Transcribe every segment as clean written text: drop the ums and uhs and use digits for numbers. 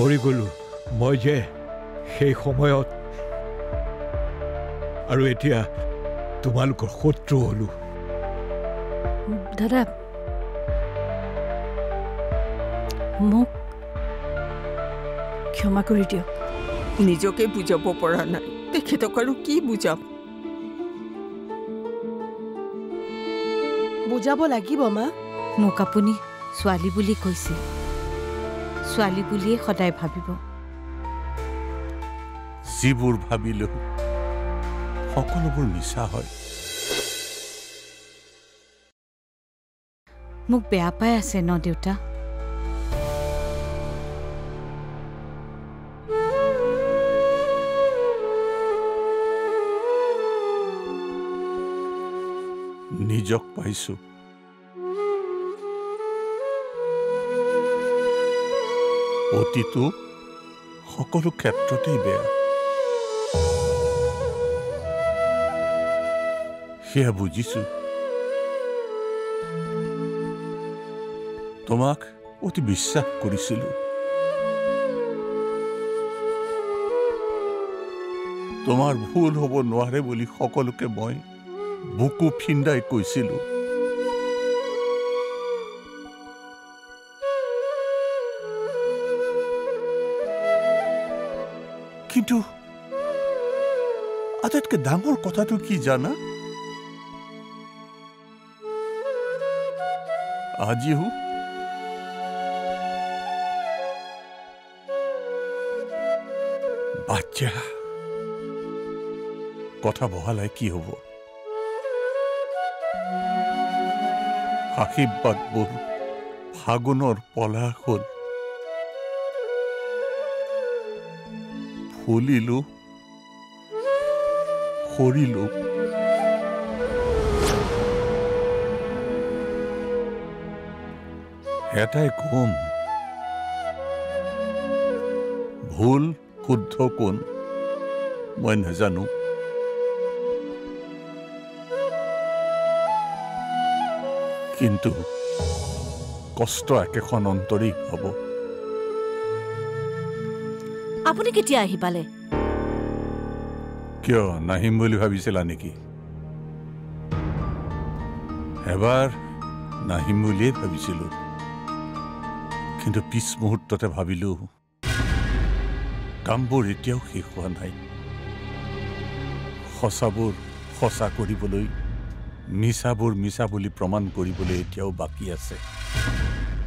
পাহৰি গ'লো মই যে সেই সময়ত আৰু এতিয়া তোমালোকৰ শত্ৰু হলো। দাদা মোক ক্ষমা কৰি দিয়ক। নিজকে বুজাব পৰা নাই, তেখেতক আৰু কি বুজাম? বুজাব লাগিব মা। মোক আপুনি ছোৱালী বুলি কৈছিল, ছোৱালী বুলিয়ে সদায় ভাবিব। যিবোৰ ভাবিলো সকলোবোৰ মিছা হয়। মোক বেয়া পাই আছে ন দেউতা? নিজক পাইছো। অতীতো সকলো ক্ষেত্ৰতেই বেয়া। সেয়া বুজিছো। তোমাক অতি বিশ্বাস কৰিছিলো। তোমাৰ ভুল হ'ব নোৱাৰে বুলি সকলোকে মই বুকু ফিন্দাই কৈছিলো। কিন্তু আটাইতকৈ ডাঙৰ কথাটো কি জানা? আজিও বাচ্চা কথা বহালাই কি হ'ব? আশীৰ্বাদবোৰ ফাগুনৰ পলাশ হ'ল। ফুলিলো, সৰিলো। এটাই কম, ভুল শুদ্ধ কোন মই নাজানো। কিন্তু কষ্ট একেখন অন্তৰেই হ'ব। আপুনি কেতিয়া আহি পালে? কিয় নাহিম বুলি ভাবিছিলা নেকি? এবাৰ নাহিম বুলিয়েই ভাবিছিলো, কিন্তু পিছ মুহূৰ্ততে ভাবিলো কামবোৰ এতিয়াও শেষ হোৱা নাই। সঁচাবোৰ সঁচা কৰিবলৈ, মিছাবোৰ মিছা বুলি প্ৰমাণ কৰিবলৈ এতিয়াও বাকী আছে।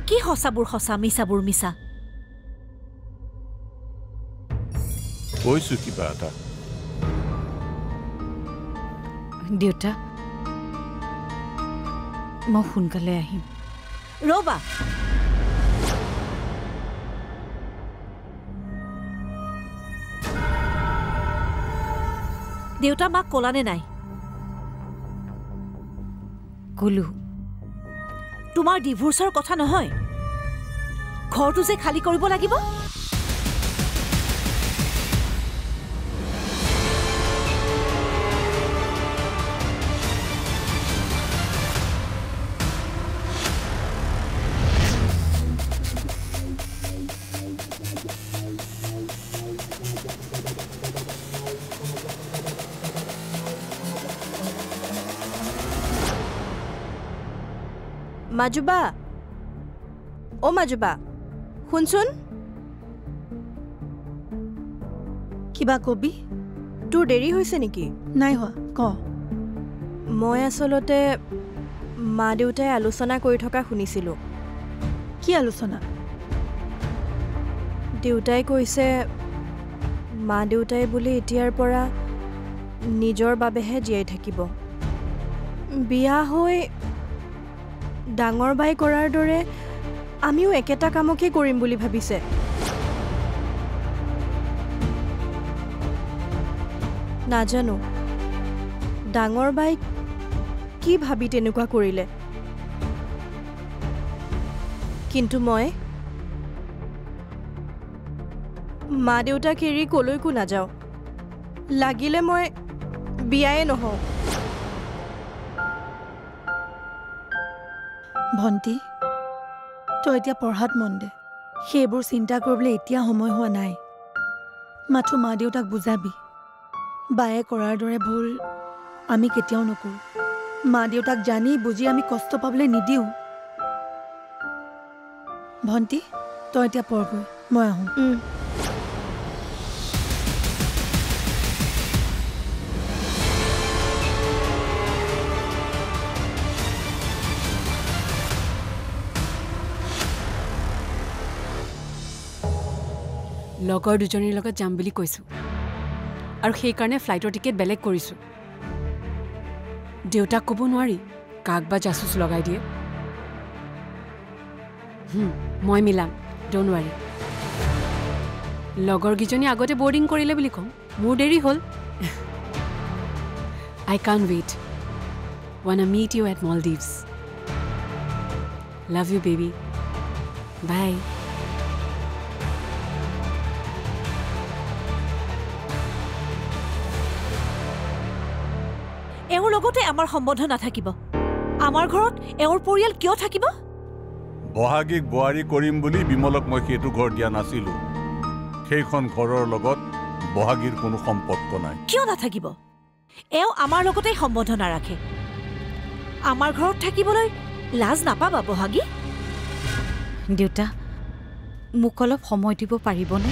কি সঁচাবোৰ সঁচা, মিছাবোৰ মিছা? কৈছো কিবা এটা। দেউতা মই সোনকালে আহিম। ৰ'বা, দেউতা মাক ক'লানে নাই? ক'লো। তোমাৰ ডিভোৰ্চৰ কথা নহয়, ঘৰটো যে খালী কৰিব লাগিব। মাজুবা, অ মাজুবা, শুনচোন। কিবা কবি? তোৰ দেৰি হৈছে নেকি? নাই হোৱা, ক। মই আচলতে মা দেউতাই আলোচনা কৰি থকা শুনিছিলোঁ। কি আলোচনা? দেউতাই কৈছে মা দেউতাই বোলে এতিয়াৰ পৰা নিজৰ বাবেহে জীয়াই থাকিব। বিয়া হৈ ডাঙৰ বাই কৰাৰ দৰে আমিও একেটা কামকে কৰিম বুলি ভাবিছে। নাজানো ডাঙৰ বাই কি ভাবি তেনেকুৱা কৰিলে, কিন্তু মই মা দেউতাক এৰি কলৈকো নাযাওঁ। লাগিলে মই বিয়াই নহওঁ। ভণ্টি, তই এতিয়া পঢ়াত মন দে। সেইবোৰ চিন্তা কৰিবলৈ এতিয়া সময় হোৱা নাই মাথো মা দেউতাক বুজাবি বায়ে কৰাৰ দৰে ভুল আমি কেতিয়াও নকৰোঁ মা দেউতাক জানি বুজি আমি কষ্ট পাবলৈ নিদিওঁ ভণ্টি তই এতিয়া পঢ়গৈ মই আহোঁ লগৰ দুজনীৰ লগত যাম বুলি কৈছোঁ আৰু সেইকাৰণে ফ্লাইটৰ টিকেট বেলেগ কৰিছোঁ দেউতাক ক'ব নোৱাৰি কাক বা জাচুচ লগাই দিয়ে মই মিলাম ড'ন্ট ৱাৰি লগৰকেইজনী আগতে বৰ্ডিং কৰিলে বুলি ক'ম মোৰ দেৰি হ'ল I can't wait wanna meet you at Maldives love you baby bye এওঁৰ লগতে আমাৰ সম্বন্ধ নাথাকিব আমাৰ ঘৰত এওঁৰ পৰিয়াল কিয় থাকিব বহাগীক বোৱাৰী কৰিম বুলি বিমলক মই সেইটো ঘৰ দিয়া নাছিলোঁ সেইখন ঘৰৰ লগত বহাগীৰ কোনো সম্পৰ্ক নাই কিয় নাথাকিব এওঁ আমাৰ লগতে সম্বন্ধ নাৰাখে আমাৰ ঘৰত থাকিবলৈ লাজ নাপাবা বহাগী দেউতা মোক অলপ সময় দিব পাৰিবনে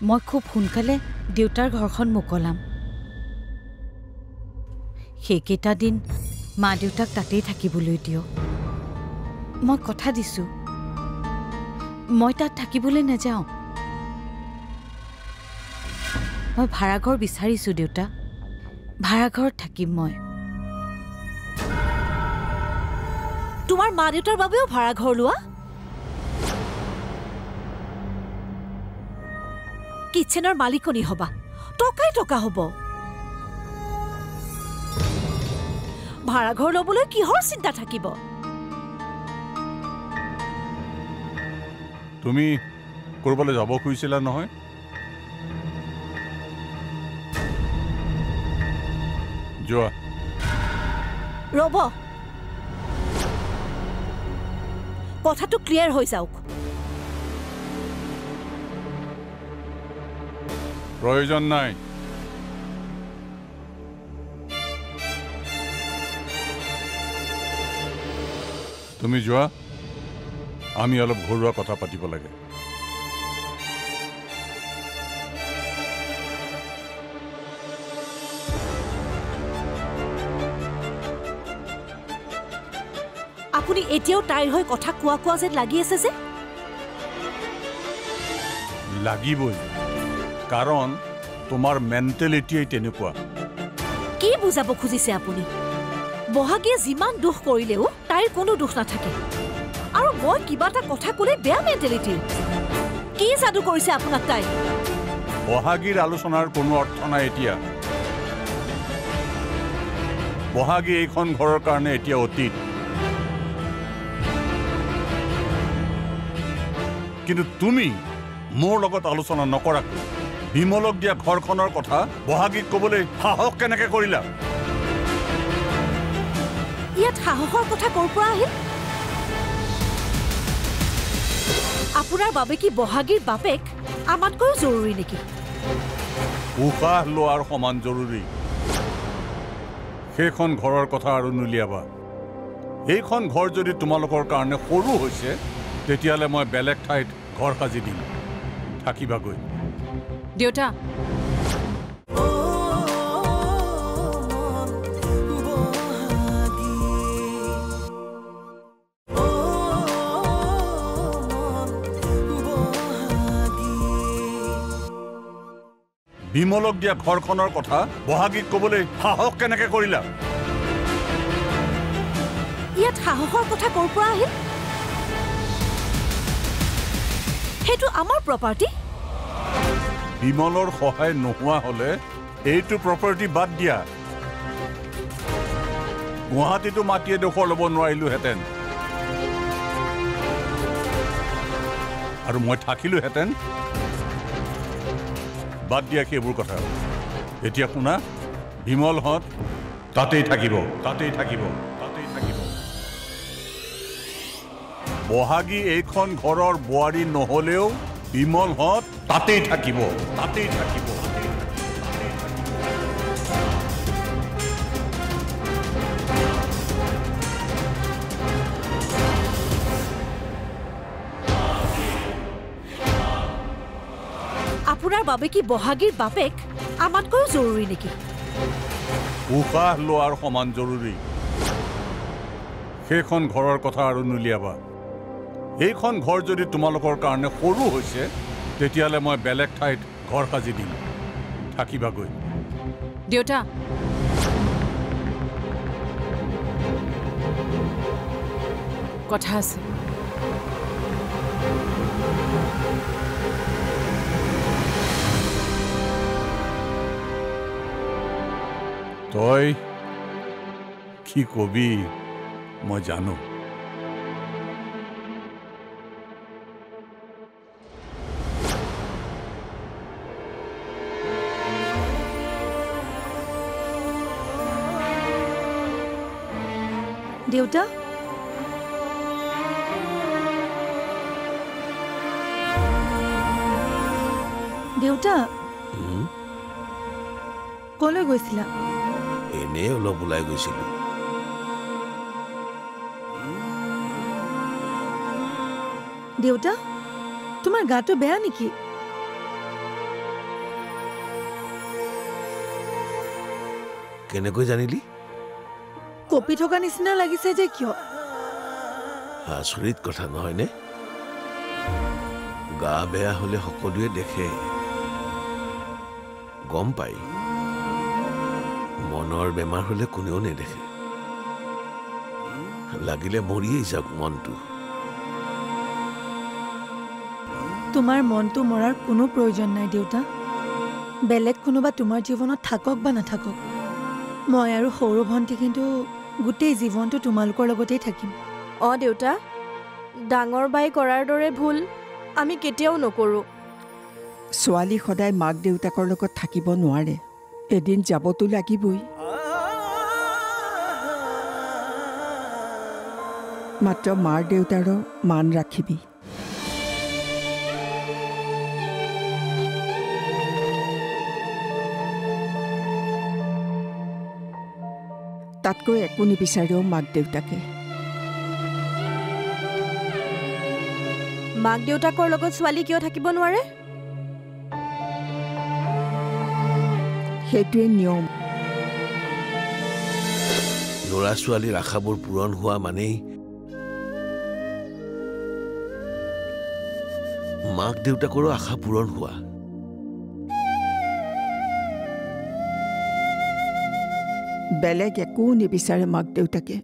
মই খুব সোনকালে দেউতাৰ ঘৰখন মোকলাম সেইকেইটা দিন মা দেউতাক তাতেই থাকিবলৈ দিয়ক মই কথা দিছোঁ মই তাত থাকিবলৈ নাযাওঁ মই ভাড়াঘৰ বিচাৰিছোঁ দেউতা ভাড়াঘৰত থাকিম মই তোমাৰ মা দেউতাৰ বাবেও ভাড়াঘৰ লোৱা কিচেনৰ মালিকনী হবা টকাই টকা হ'ব ভাড়াঘৰ ল'বলৈ কিহৰ চিন্তা থাকিব তুমি ক'ৰবালৈ যাব খুজিছিলা নহয় যোৱা ৰ'ব কথাটো ক্লিয়াৰ হৈ যাওক প্ৰয়োজন নাই তুমি যোৱা আমি অলপ ঘৰুৱা কথা পাতিব লাগে আপুনি এতিয়াও তাইৰ হৈ কথা কোৱা যেন লাগি আছে যে লাগিবই কাৰণ তোমাৰ মেণ্টেলিটিয়ে তেনেকুৱা কি বুজাব খুজিছে আপুনি বহাগীয়ে যিমান দুখ কৰিলেও তাইৰ কোনো দুখ নাথাকে আৰু মই কিবা এটা কথা ক'লে বেয়া মেণ্টেলিটিৰ কি যাদু কৰিছে আপোনাক তাই বহাগীৰ আলোচনাৰ কোনো অৰ্থ নাই এতিয়া বহাগী এইখন ঘৰৰ কাৰণে এতিয়া অতীত কিন্তু তুমি মোৰ লগত আলোচনা নকৰাকৈ বিমলক দিয়া ঘৰখনৰ কথা বহাগীক ক'বলৈ সাহস কেনেকৈ কৰিলা ইয়াত সাহসৰ কথা ক'ৰ পৰা আহিল আপোনাৰ বাবে কি বহাগীৰ বাপেক আমাতকৈও জৰুৰী নেকি উশাহ লোৱাৰ সমান জৰুৰী সেইখন ঘৰৰ কথা আৰু নুলিয়াবা এইখন ঘৰ যদি তোমালোকৰ কাৰণে সৰু হৈছে তেতিয়াহ'লে মই বেলেগ ঠাইত ঘৰ সাজি দিম থাকিবাগৈ দেউতা বিমলক দিয়া ঘৰখনৰ কথা বহাগীক ক'বলৈ সাহস কেনেকৈ কৰিলা ইয়াত সাহসৰ কথা ক'ৰ পৰা আহিল সেইটো আমাৰ প্ৰপাৰ্টি বিমলৰ সহায় নোহোৱা হ'লে এইটো প্ৰপাৰ্টি বাদ দিয়া গুৱাহাটীতো মাটি এডোখৰ ল'ব নোৱাৰিলোহেঁতেন আৰু মই থাকিলোহেঁতেন বাদ দিয়া সেইবোৰ কথা এতিয়া শুনা বিমলহঁত তাতেই থাকিব বহাগী এইখন ঘৰৰ বোৱাৰী নহ'লেও বিমলহঁত তাতেই থাকিব। আপোনাৰ বাবে কি বহাগীৰ বাপেক আমাতকৈও জৰুৰী নেকি? উশাহ লোৱাৰ সমান জৰুৰী। সেইখন ঘৰৰ কথা আৰু নুলিয়াবা। এইখন ঘৰ যদি তোমালোকৰ কাৰণে সৰু হৈছে তেতিয়াহ'লে মই বেলেগ ঠাইত ঘৰ সাজি দিম, থাকিবাগৈ। দেউতা, কথা আছে। তই কি কবি মই জানো। দেউতা, দেউতা কলৈ গৈছিলা? এনেই অলপ ওলাই গৈছিলো। দেউতা, তোমাৰ গাটো বেয়া নেকি? কেনেকৈ জানিলি? কঁপি থকা নিচিনা লাগিছে যে কিয়? আচৰিত কথা নহয়নে? গা বেয়া হলে সকলোৱে দেখে, গম পাই। মনৰ বেমাৰ হলে কোনেও নেদেখে, লাগিলে মৰিয়েই যাওক মনটো। তোমাৰ মনটো মৰাৰ কোনো প্ৰয়োজন নাই দেউতা। বেলেগ কোনোবা তোমাৰ জীৱনত থাকক বা নাথাকক, মই আৰু সৰু ভণ্টি কিন্তু গোটেই জীৱনটো তোমালোকৰ লগতেই থাকিম। দেউতা, ডাঙৰ বাই কৰাৰ দৰে ভুল আমি কেতিয়াও নকৰোঁ। ছোৱালী সদায় মাক দেউতাকৰ লগত থাকিব নোৱাৰে, এদিন যাবতো লাগিবই। মাত্ৰ মাৰ দেউতাৰো মান ৰাখিবি। তাতকৈ একো নিবিচাৰেও মাক দেউতাকে। মাক দেউতাকৰ লগত ছোৱালী কিয় থাকিব নোৱাৰে? সেইটোৱে নিয়ম। ল'ৰা ছোৱালীৰ আশাবোৰ পূৰণ হোৱা মানেই মাক দেউতাকৰো আশা পূৰণ হোৱা। বেলেগ একো নিবিচাৰে মাক দেউতাকে।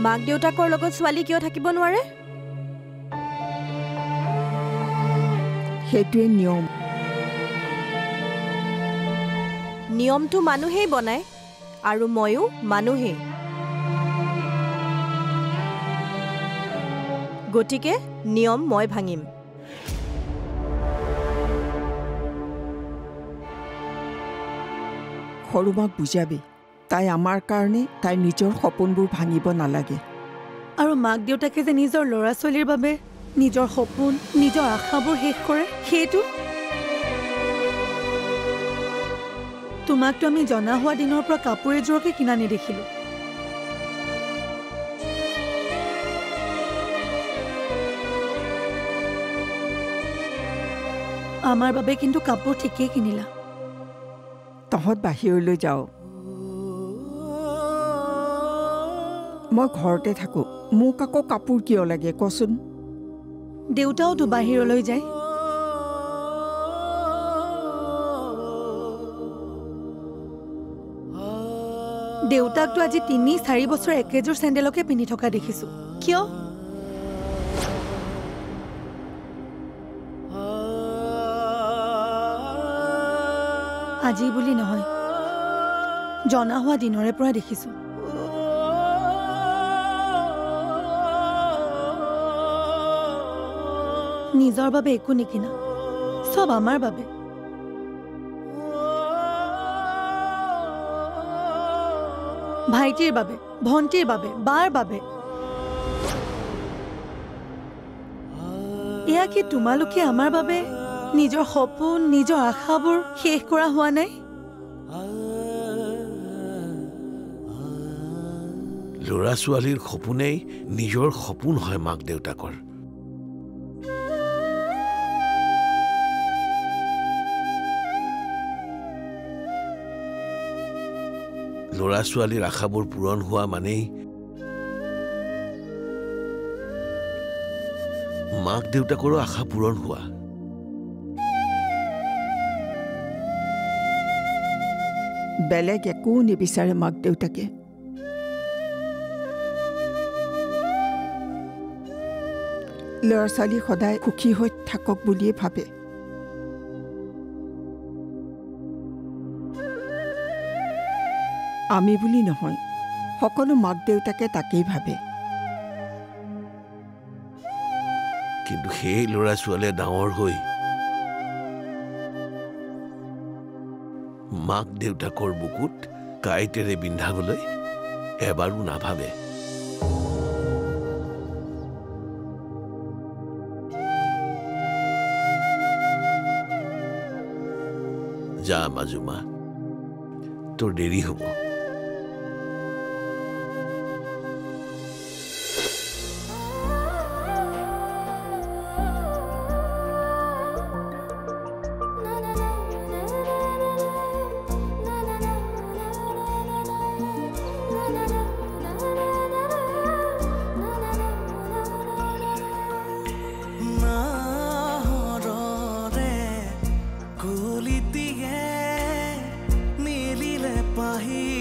মাক দেউতাকৰ লগত ছোৱালী কিয় থাকিব নোৱাৰে? সেইটোৱে নিয়ম। নিয়মটো মানুহেই বনায় আৰু ময়ো মানুহেই। গতিকে নিয়ম মই ভাঙিম। সৰু মাক বুজাবি, তাই আমাৰ কাৰণে তাইৰ নিজৰ সপোনবোৰ ভাঙিব নালাগে। আৰু মাক দেউতাকে যে নিজৰ ল'ৰা ছোৱালীৰ বাবে নিজৰ সপোন, নিজৰ আশাবোৰ শেষ কৰে, সেইটো তোমাকতো আমি জনা হোৱা দিনৰ পৰা কাপোৰ এযোৰকে কিনা নেদেখিলোঁ। আমাৰ বাবে কিন্তু কাপোৰ ঠিকেই কিনিলা। তহঁত বাহিৰলৈ যাওঁ, মই ঘৰতে থাকোঁ। মোক আকৌ কাপোৰ কিয় লাগে কচোন? দেউতাওতো বাহিৰলৈ যায়। দেউতাকতো আজি ৩-৪ বছৰ একেযোৰ চেণ্ডেলকে পিন্ধি থকা দেখিছোঁ। কিয়? আজি বুলি নহয়, জনা হোৱা দিনৰে পৰা দেখিছোঁ। নিজৰ বাবে একো নিকিনা সব আমাৰ বাবে ভাইটিৰ বাবে ভণ্টিৰ বাবে বাৰ বাবে এয়া কি তোমালোকে আমাৰ বাবে নিজৰ সপোন নিজৰ আশাবোৰ শেষ কৰা হোৱা নাই ল'ৰা ছোৱালীৰ সপোনেই নিজৰ সপোন হয় মাক দেউতাকৰ ল'ৰা ছোৱালীৰ আশাবোৰ পূৰণ হোৱা মানেই মাক দেউতাকৰো আশা পূৰণ হোৱা বেলেগ একো নিবিচাৰে মাক দেউতাকে ল'ৰা ছোৱালী সদায় সুখী হৈ থাকক বুলিয়ে ভাবে আমি বুলি নহয় সকলো মাক দেউতাকে তাকেই ভাবে কিন্তু সেই ল'ৰা ছোৱালীয়ে ডাঙৰ হৈ মাক দেউতাকৰ বুকুত কাঁইটেৰে বিন্ধাবলৈ এবাৰো নাভাবে যা মাজুমা তোৰ দেৰি হ'ব মিলিলে পাহি